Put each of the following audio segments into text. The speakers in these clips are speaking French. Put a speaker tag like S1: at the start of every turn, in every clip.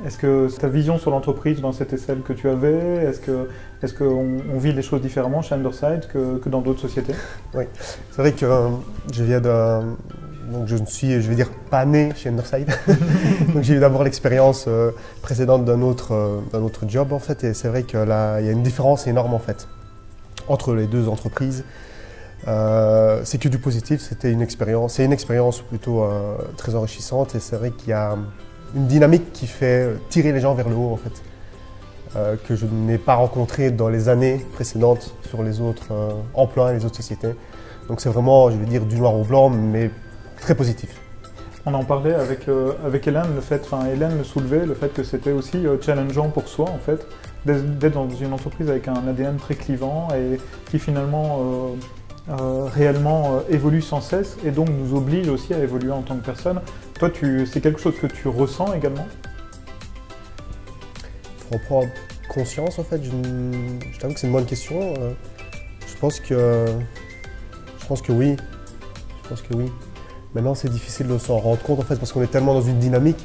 S1: Est-ce que ta vision sur l'entreprise, c'était celle que tu avais? Est-ce qu'on vit les choses différemment chez Underside que dans d'autres sociétés?
S2: Oui, c'est vrai que je viens de... Donc je ne suis, je vais dire, pas né chez Underside. Donc j'ai eu d'abord l'expérience précédente d'un autre job en fait, et c'est vrai que là, il y a une différence énorme en fait entre les deux entreprises. C'est que du positif, c'est une expérience plutôt très enrichissante, et c'est vrai qu'il y a une dynamique qui fait tirer les gens vers le haut en fait, que je n'ai pas rencontré dans les années précédentes sur les autres emplois et les autres sociétés. Donc c'est vraiment, je vais dire, du noir au blanc, mais très positif.
S1: On en parlait avec Hélène, Hélène le soulevait, le fait que c'était aussi challengeant pour soi en fait, d'être dans une entreprise avec un ADN très clivant et qui finalement réellement évolue sans cesse et donc nous oblige aussi à évoluer en tant que personne. Toi, c'est quelque chose que tu ressens également?
S2: Pour en prendre conscience, en fait, je t'avoue que c'est une bonne question. Je pense que oui. Je pense que oui. Maintenant, c'est difficile de s'en rendre compte, en fait, parce qu'on est tellement dans une dynamique,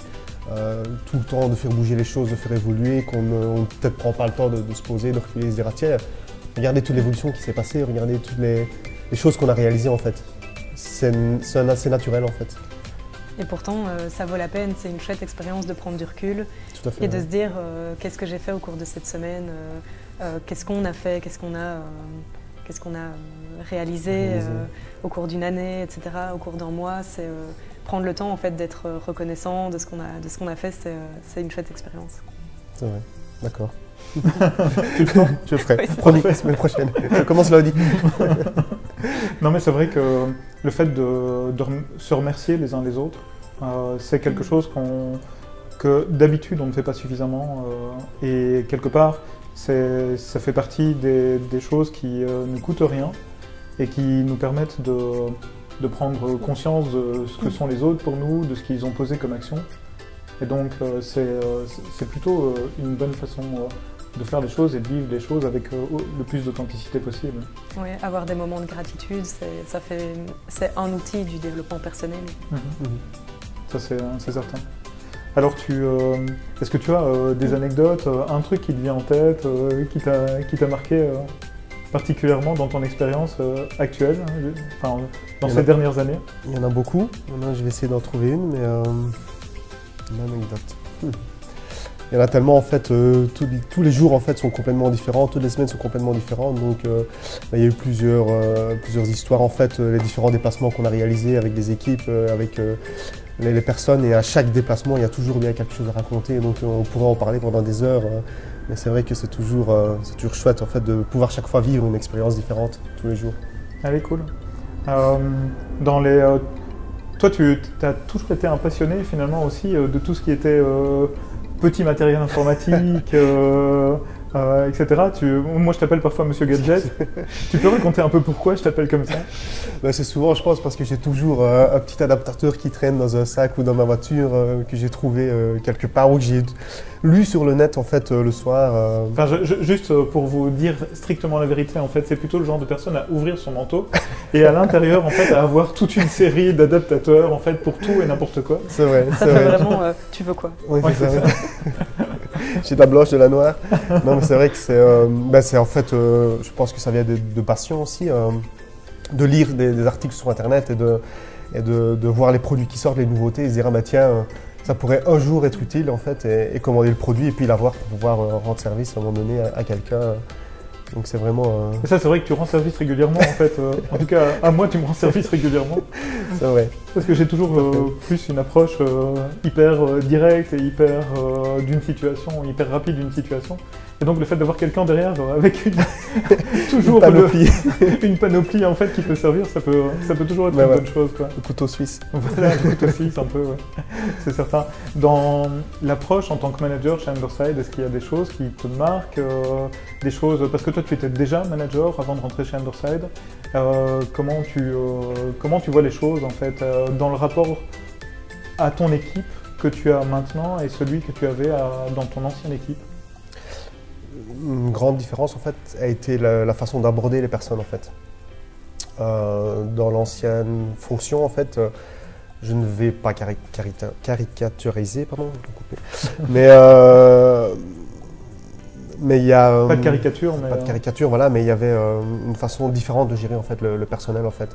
S2: tout le temps de faire bouger les choses, de faire évoluer, qu'on ne peut-être prend pas le temps de se poser, de reculer et se dire ah, tiens, regardez toute l'évolution qui s'est passée, regardez toutes les choses qu'on a réalisées, en fait. C'est assez naturel, en fait.
S3: Et pourtant, ça vaut la peine, c'est une chouette expérience de prendre du recul
S2: Tout à fait,
S3: et de se dire qu'est-ce que j'ai fait au cours de cette semaine, qu'est-ce qu'on a fait, qu'est-ce qu'on a réalisé au cours d'une année, etc., au cours d'un mois. C'est prendre le temps en fait, d'être reconnaissant de ce qu'on a fait, c'est une chouette expérience.
S2: C'est vrai, d'accord.
S1: Tu le sens?
S2: Je le ferai,
S3: Oui,
S2: promis, la semaine prochaine. Je commence lundi.
S1: Non mais c'est vrai que le fait de se remercier les uns les autres, c'est quelque chose que d'habitude on ne fait pas suffisamment et quelque part ça fait partie des choses qui ne coûtent rien et qui nous permettent de prendre conscience de ce que sont les autres pour nous, de ce qu'ils ont posé comme action. Et donc c'est plutôt une bonne façon de faire les choses et de vivre les choses avec le plus d'authenticité possible.
S3: Oui, avoir des moments de gratitude, c'est un outil du développement personnel.
S1: Ça c'est certain. Alors est-ce que tu as des anecdotes, un truc qui te vient en tête, qui t'a marqué particulièrement dans ton expérience actuelle, dans ces dernières années?
S2: Il y en a beaucoup. Maintenant, je vais essayer d'en trouver une, mais une anecdote. Il y en a tellement, en fait, tous les jours en fait, sont complètement différents, toutes les semaines sont complètement différentes. Donc, il y a eu plusieurs histoires, en fait, les différents déplacements qu'on a réalisés avec des équipes, avec les personnes. Et à chaque déplacement, il y a toujours bien quelque chose à raconter. Donc, on pourrait en parler pendant des heures. Mais c'est vrai que c'est toujours chouette, en fait, de pouvoir chaque fois vivre une expérience différente tous les jours.
S1: Allez, cool. Toi, tu as toujours été un passionné, finalement, aussi, de tout ce qui était petit matériel informatique, etc. Moi, je t'appelle parfois Monsieur Gadget. Tu peux raconter un peu pourquoi je t'appelle comme ça?
S2: C'est souvent, je pense, parce que j'ai toujours un petit adaptateur qui traîne dans un sac ou dans ma voiture que j'ai trouvé quelque part ou que j'ai lu sur le net, en fait, le soir.
S1: Juste pour vous dire strictement la vérité, en fait, c'est plutôt le genre de personne à ouvrir son manteau et à l'intérieur, en fait, à avoir toute une série d'adaptateurs, en fait, pour tout et n'importe quoi.
S2: C'est vrai.
S3: Ça fait vraiment, tu veux quoi?
S2: Oui, c'est ça. J'ai de la blanche, de la noire. Non, mais c'est vrai que c'est en fait, je pense que ça vient de passion aussi, de lire des articles sur Internet et de voir les produits qui sortent, les nouveautés, et se dire ah bah tiens, ça pourrait un jour être utile en fait, et commander le produit et puis l'avoir pour pouvoir rendre service à un moment donné à quelqu'un. Donc c'est vraiment...
S1: Et ça, c'est vrai que tu rends service régulièrement, en fait. En tout cas, à moi, tu me rends service régulièrement.
S2: C'est vrai.
S1: Parce que j'ai toujours plus une approche hyper directe et hyper d'une situation, hyper rapide d'une situation. Et donc le fait d'avoir quelqu'un derrière avec toujours une panoplie en fait qui peut servir, ça peut toujours être une bonne chose, quoi.
S2: Le couteau suisse.
S1: Voilà, le couteau suisse un peu, ouais. C'est certain. Dans l'approche en tant que manager chez Underside, est-ce qu'il y a des choses qui te marquent, des choses, parce que toi tu étais déjà manager avant de rentrer chez Underside, comment tu vois les choses en fait dans le rapport à ton équipe que tu as maintenant et celui que tu avais dans ton ancienne équipe?
S2: Une grande différence en fait a été la façon d'aborder les personnes en fait. Dans l'ancienne fonction en fait, je ne vais pas caricaturiser, pardon, mais il y a
S1: pas de caricature,
S2: pas de caricature, voilà, mais il y avait une façon différente de gérer en fait le personnel en fait.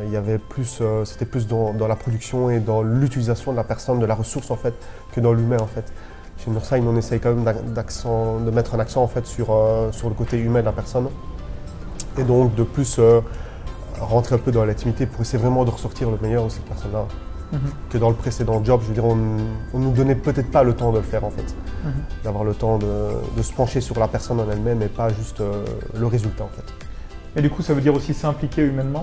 S2: Il y avait plus, c'était plus dans la production et dans l'utilisation de la personne, de la ressource en fait, que dans l'humain en fait. Chez Northside, on essaye quand même de mettre un accent en fait sur le côté humain de la personne et donc de plus rentrer un peu dans l'intimité pour essayer vraiment de ressortir le meilleur de cette personne-là. Que dans le précédent job, je veux dire, on ne nous donnait peut-être pas le temps de le faire en fait. D'avoir le temps de se pencher sur la personne en elle-même et pas juste le résultat en fait.
S1: Et du coup, ça veut dire aussi s'impliquer humainement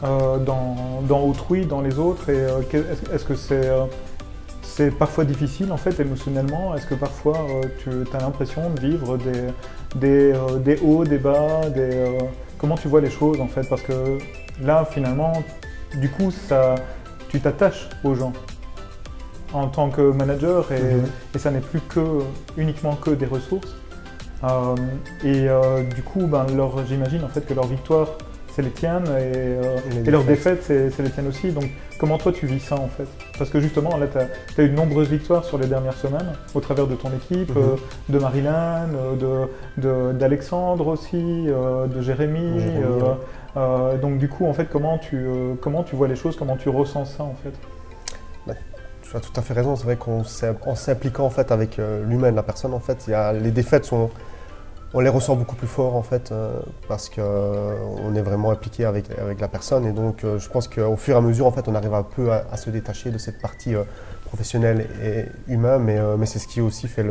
S1: dans autrui, dans les autres. Et est-ce que c'est parfois difficile en fait émotionnellement? Est-ce que parfois tu as l'impression de vivre des hauts, des bas, comment tu vois les choses en fait? Parce que là, finalement, du coup, tu t'attaches aux gens en tant que manager et ça n'est plus uniquement que des ressources. Du coup, j'imagine en fait que leur victoire, c'est les tiennes et leurs défaites, c'est les tiennes aussi. Donc, comment toi tu vis ça en fait? Parce que justement, là, tu as eu de nombreuses victoires sur les dernières semaines au travers de ton équipe, de Marilyn, d'Alexandre aussi, de Jérémy. Donc, du coup, en fait, comment tu vois les choses, comment tu ressens ça en fait?
S2: Tu as tout à fait raison. C'est vrai qu'en s'impliquant en fait avec l'humain de la personne, en fait, les défaites on les ressent beaucoup plus fort en fait parce qu'on est vraiment impliqué avec la personne et donc je pense qu'au fur et à mesure en fait on arrive un peu à se détacher de cette partie professionnelle et humaine mais c'est ce qui aussi fait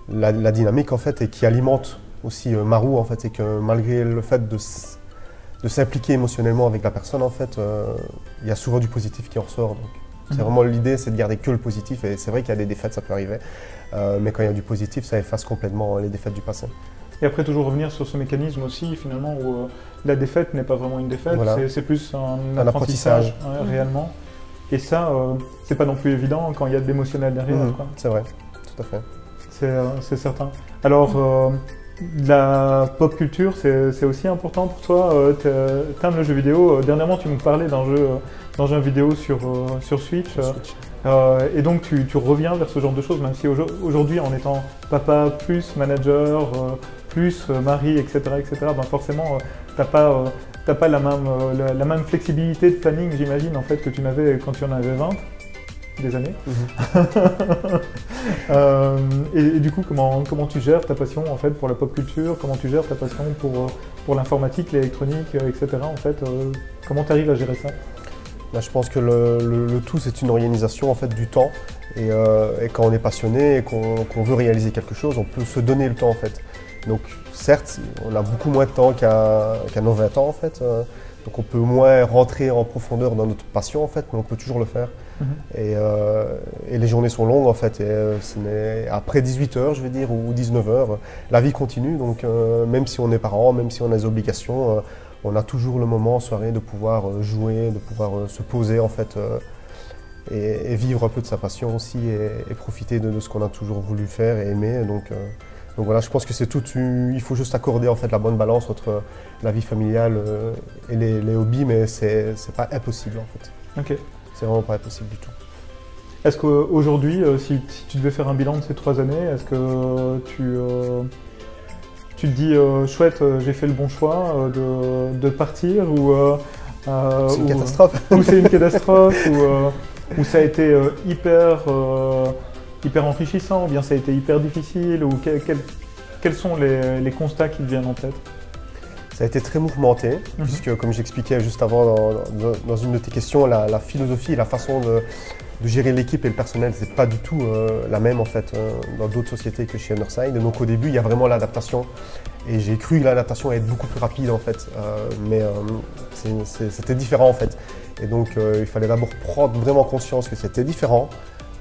S2: la dynamique en fait et qui alimente aussi Marou en fait, c'est que malgré le fait de s'impliquer émotionnellement avec la personne en fait il y a souvent du positif qui en ressort. Donc. C'est vraiment l'idée, c'est de garder que le positif et c'est vrai qu'il y a des défaites, ça peut arriver, mais quand il y a du positif, ça efface complètement les défaites du passé.
S1: Et après, toujours revenir sur ce mécanisme aussi, finalement, où la défaite n'est pas vraiment une défaite, voilà. C'est plus un apprentissage réellement. Et ça, c'est pas non plus évident quand il y a de l'émotionnel derrière.
S2: C'est vrai, tout à fait.
S1: C'est certain. Alors, la pop culture, c'est aussi important pour toi. T'aimes le jeu vidéo. Dernièrement, tu me parlais d'un jeu vidéo sur Switch. Et donc, tu reviens vers ce genre de choses, même si aujourd'hui, en étant papa, plus manager, plus mari, etc., ben forcément, t'as pas la même flexibilité de planning, j'imagine, en fait, que tu n'avais quand tu en avais 20. Des années. Et du coup, comment tu gères ta passion en fait pour la pop culture? Comment tu gères ta passion pour l'informatique, l'électronique, etc. En fait, comment tu arrives à gérer ça?
S2: Là, je pense que le tout, c'est une organisation en fait du temps. Et quand on est passionné et qu'on veut réaliser quelque chose, on peut se donner le temps en fait. Donc, certes, on a beaucoup moins de temps qu'à nos 20 ans en fait. Donc on peut moins rentrer en profondeur dans notre passion en fait, mais on peut toujours le faire. Et les journées sont longues en fait. Et après 18h, je vais dire, ou 19h, la vie continue. Donc même si on est parent, même si on a des obligations, on a toujours le moment en soirée de pouvoir jouer, de pouvoir se poser en fait et vivre un peu de sa passion aussi et profiter de ce qu'on a toujours voulu faire et aimer. Donc voilà, je pense que c'est tout. Il faut juste accorder en fait la bonne balance entre la vie familiale et les hobbies, mais c'est pas impossible en fait.
S1: Ok.
S2: C'est vraiment pas impossible du tout.
S1: Est-ce qu'aujourd'hui, si tu devais faire un bilan de ces 3 années, est-ce que tu te dis chouette, j'ai fait le bon choix de partir ou
S2: c'est une catastrophe.
S1: Ou c'est une catastrophe ou ça a été hyper enrichissant, ou bien ça a été hyper difficile, ou quels sont les constats qui te viennent en tête?
S2: Ça a été très mouvementé, puisque comme j'expliquais juste avant dans une de tes questions, la philosophie et la façon de gérer l'équipe et le personnel, c'est pas du tout la même en fait dans d'autres sociétés que chez Northside. Donc au début, il y a vraiment l'adaptation, et j'ai cru que l'adaptation allait être beaucoup plus rapide en fait, mais c'était différent en fait. Et donc il fallait d'abord prendre vraiment conscience que c'était différent,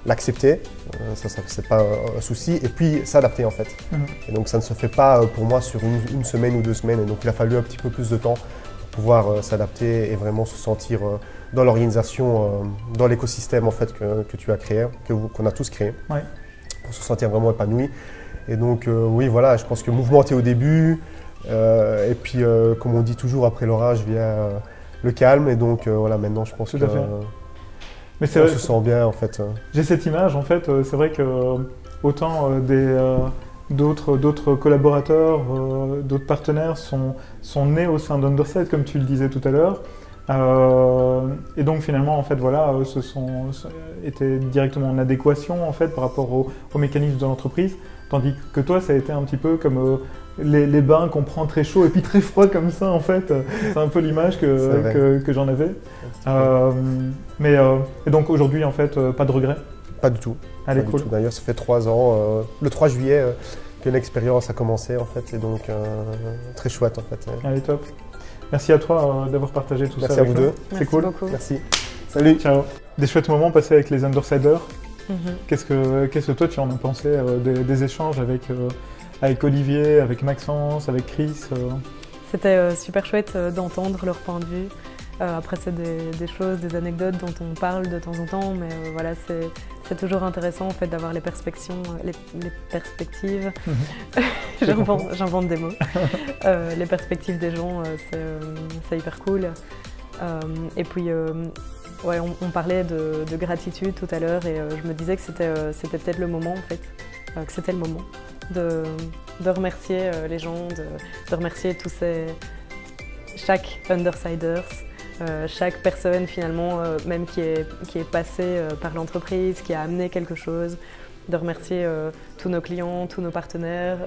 S2: l'accepter, ça c'est pas un souci, et puis s'adapter en fait. Et donc ça ne se fait pas pour moi sur une semaine ou 2 semaines, et donc il a fallu un petit peu plus de temps pour pouvoir s'adapter et vraiment se sentir dans l'organisation, dans l'écosystème en fait que tu as créé, qu'on a tous créé, pour se sentir vraiment épanoui. Et donc oui voilà, je pense que mouvementé au début, et puis comme on dit toujours, après l'orage vient le calme. Et donc voilà, maintenant je pense
S1: Tout
S2: que
S1: à fait. Mais
S2: on se sent bien en fait.
S1: J'ai cette image, en fait, c'est vrai que autant d'autres collaborateurs, d'autres partenaires sont nés au sein d'Underside, comme tu le disais tout à l'heure. Et donc finalement, en fait, voilà, étaient directement en adéquation en fait par rapport au mécanisme de l'entreprise, tandis que toi, ça a été un petit peu comme les bains qu'on prend très chaud et puis très froid comme ça, en fait. C'est un peu l'image que j'en avais. Et donc aujourd'hui, en fait, pas de regret?
S2: Pas du tout.
S1: Allez,
S2: Pas du
S1: cool.
S2: tout. D'ailleurs, ça fait 3 ans, le 3 juillet, que l'expérience a commencé en fait, et donc très chouette en fait.
S1: Allez, top. Merci à toi d'avoir partagé tout ça.
S2: Merci à vous deux.
S1: C'est
S3: Merci
S1: cool.
S3: beaucoup.
S2: Merci. Salut.
S1: Ciao. Des chouettes moments passés avec les Undersiders.
S3: Mhm.
S1: Qu'est-ce que toi tu en as pensé des échanges avec Olivier, avec Maxence, avec Chris
S3: C'était super chouette d'entendre leur point de vue. Après, c'est des choses, des anecdotes dont on parle de temps en temps, mais voilà, c'est toujours intéressant en fait d'avoir les perspectives. J'invente des mots. Les perspectives des gens, c'est hyper cool. Et puis, ouais, on parlait de gratitude tout à l'heure, et je me disais que c'était peut-être le moment en fait, que c'était le moment de remercier les gens, de remercier chaque Undersiders. Chaque personne finalement, même qui est passée par l'entreprise, qui a amené quelque chose, de remercier tous nos clients, tous nos partenaires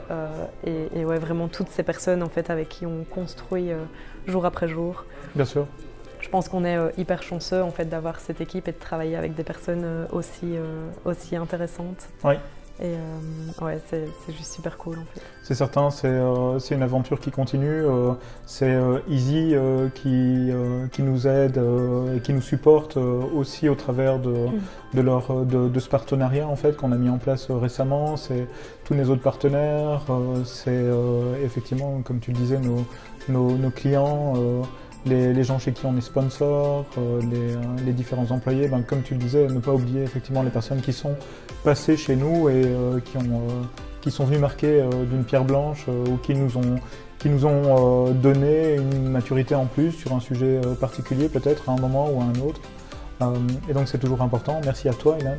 S3: et ouais, vraiment toutes ces personnes en fait, avec qui on construit jour après jour.
S1: Bien sûr.
S3: Je pense qu'on est hyper chanceux en fait, d'avoir cette équipe et de travailler avec des personnes aussi intéressantes.
S1: Oui.
S3: Et ouais, c'est juste super cool en fait.
S1: C'est certain, c'est une aventure qui continue. C'est Easy qui nous aide et qui nous supporte aussi au travers de ce partenariat en fait, qu'on a mis en place récemment. C'est tous les autres partenaires, c'est effectivement, comme tu le disais, nos clients, les gens chez qui on est sponsor, les différents employés. Ben, comme tu le disais, ne pas oublier effectivement les personnes qui sont passées chez nous et qui sont venues marquer d'une pierre blanche ou qui nous ont donné une maturité en plus sur un sujet particulier peut-être à un moment ou à un autre. Et donc c'est toujours important. Merci à toi, Ilan,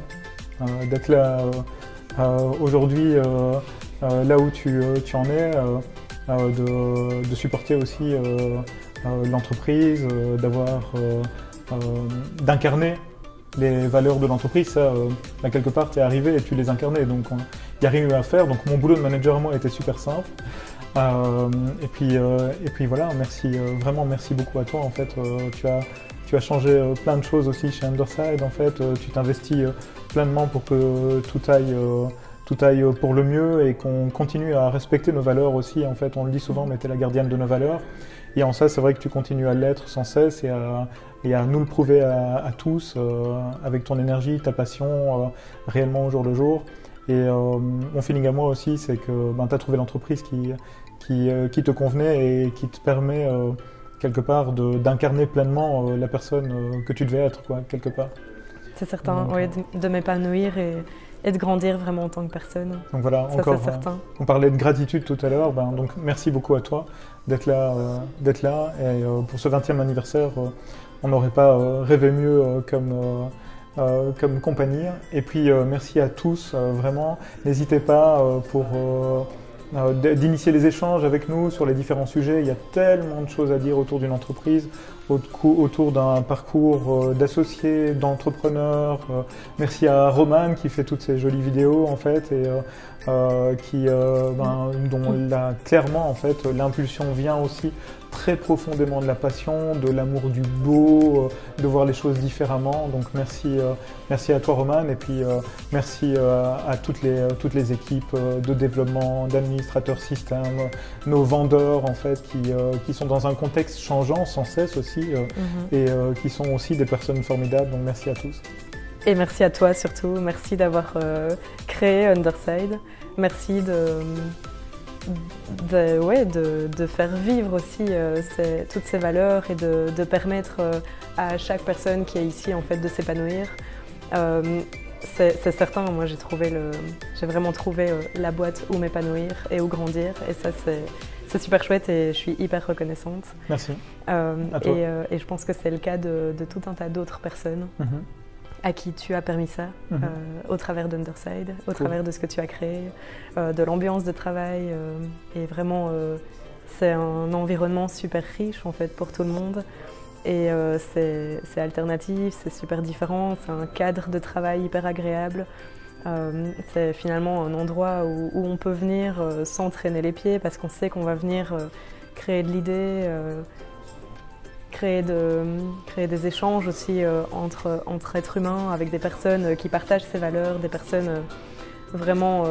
S1: d'être là aujourd'hui, là où tu en es, de supporter aussi l'entreprise, d'incarner les valeurs de l'entreprise. Ça, là, quelque part, tu es arrivé et tu les incarnais, donc il n'y a rien eu à faire. Donc mon boulot de manager à moi était super simple. Et puis voilà, merci, vraiment merci beaucoup à toi. En fait, tu as changé plein de choses aussi chez Underside. En fait, tu t'investis pleinement pour que tout aille pour le mieux et qu'on continue à respecter nos valeurs aussi. En fait, on le dit souvent, mais tu es la gardienne de nos valeurs. Et en ça, c'est vrai que tu continues à l'être sans cesse et à nous le prouver à tous avec ton énergie, ta passion, réellement au jour le jour. Et mon feeling à moi aussi, c'est que tu as trouvé l'entreprise qui te convenait et qui te permet quelque part d'incarner pleinement la personne que tu devais être, quoi, quelque part.
S3: C'est certain,
S1: Donc,
S3: ouais, de m'épanouir et de grandir vraiment en tant que personne.
S1: Donc voilà,
S3: ça,
S1: encore,
S3: c'est certain.
S1: On parlait de gratitude tout à l'heure, donc merci beaucoup à toi d'être là. Et pour ce 20e anniversaire, on n'aurait pas rêvé mieux comme compagnie. Et puis merci à tous, vraiment. N'hésitez pas d'initier les échanges avec nous sur les différents sujets. Il y a tellement de choses à dire autour d'une entreprise, autour d'un parcours d'associé, d'entrepreneur. Merci à Roman qui fait toutes ces jolies vidéos en fait et dont clairement en fait l'impulsion vient aussi très profondément de la passion, de l'amour du beau, de voir les choses différemment. Donc merci à toi Roman et puis merci à toutes les équipes de développement, d'administrateurs système, nos vendeurs en fait qui sont dans un contexte changeant sans cesse aussi et qui sont aussi des personnes formidables. Donc merci à tous.
S3: Et merci à toi surtout, merci d'avoir créé Underside. Merci de faire vivre aussi toutes ces valeurs et de permettre à chaque personne qui est ici en fait de s'épanouir. C'est certain, moi j'ai vraiment trouvé la boîte où m'épanouir et où grandir et ça c'est super chouette et je suis hyper reconnaissante.
S1: Merci. À toi.
S3: Et je pense que c'est le cas de tout un tas d'autres personnes à qui tu as permis ça, au travers d'Underside, au travers de ce que tu as créé, de l'ambiance de travail. Et vraiment, c'est un environnement super riche en fait pour tout le monde. Et c'est alternatif, c'est super différent, c'est un cadre de travail hyper agréable. C'est finalement un endroit où on peut venir sans traîner les pieds parce qu'on sait qu'on va venir créer de l'idée, créer des échanges aussi entre êtres humains avec des personnes qui partagent ces valeurs, des personnes vraiment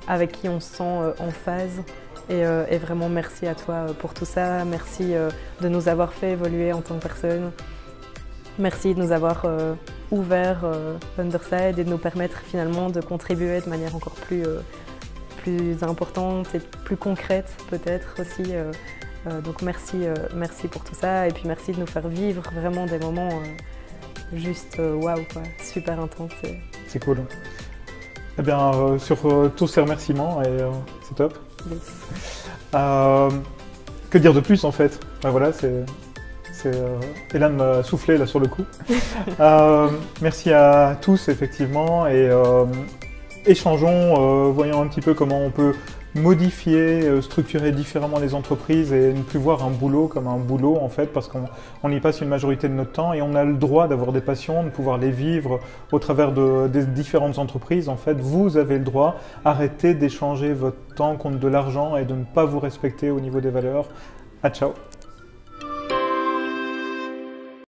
S3: avec qui on se sent en phase. Et vraiment merci à toi pour tout ça, merci de nous avoir fait évoluer en tant que personne. Merci de nous avoir ouvert Underside et de nous permettre finalement de contribuer de manière encore plus importante et plus concrète peut-être aussi. Donc merci pour tout ça et puis merci de nous faire vivre vraiment des moments juste waouh quoi, super intenses.
S1: C'est cool. Eh bien sur tous ces remerciements et c'est top.
S3: Yes.
S1: Que dire de plus en fait? Voilà, Hélène m'a soufflé là sur le coup. Merci à tous effectivement et échangeons, voyons un petit peu comment on peut modifier, structurer différemment les entreprises et ne plus voir un boulot comme un boulot en fait parce qu'on y passe une majorité de notre temps et on a le droit d'avoir des passions, de pouvoir les vivre au travers des différentes entreprises. En fait, vous avez le droit, arrêtez d'échanger votre temps contre de l'argent et de ne pas vous respecter au niveau des valeurs. À ciao.